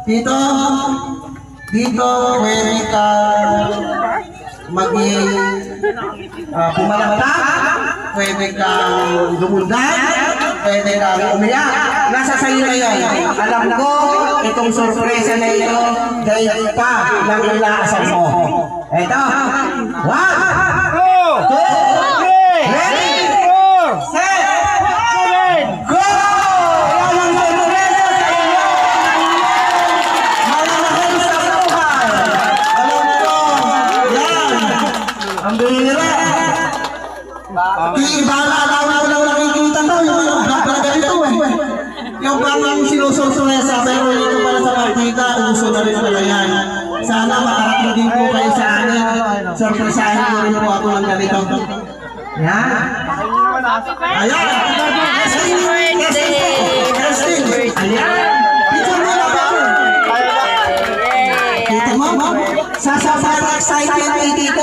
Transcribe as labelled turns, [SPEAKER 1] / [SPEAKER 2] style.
[SPEAKER 1] Dito, pwede ka maging pumalaktak, pwede kang lumundan, pwede kang umiyak. Nasa sa'yo na yun. Alam ko, itong sorpresa na ito, dahil pa lang inaasan mo. Ito, 1, 2, 3, ready, 4, set, go! Yan ang sorpresa sa inyo! Malalaking sa buhay! Alam ko, yan! Ang bihira! Iba na alam ko lang nakikita to, yung bag na ganito eh. Yung bag ng sinusurpresa, pero ito pala sa partida, uso na rin pala yan. Sana makarating din po kayo sa akin. Surpresahin ko rin po ako ng ganito. Yan. Ayan. Testing. Ayan. Picture mo na ba? Kita mo? Sa excitement dito.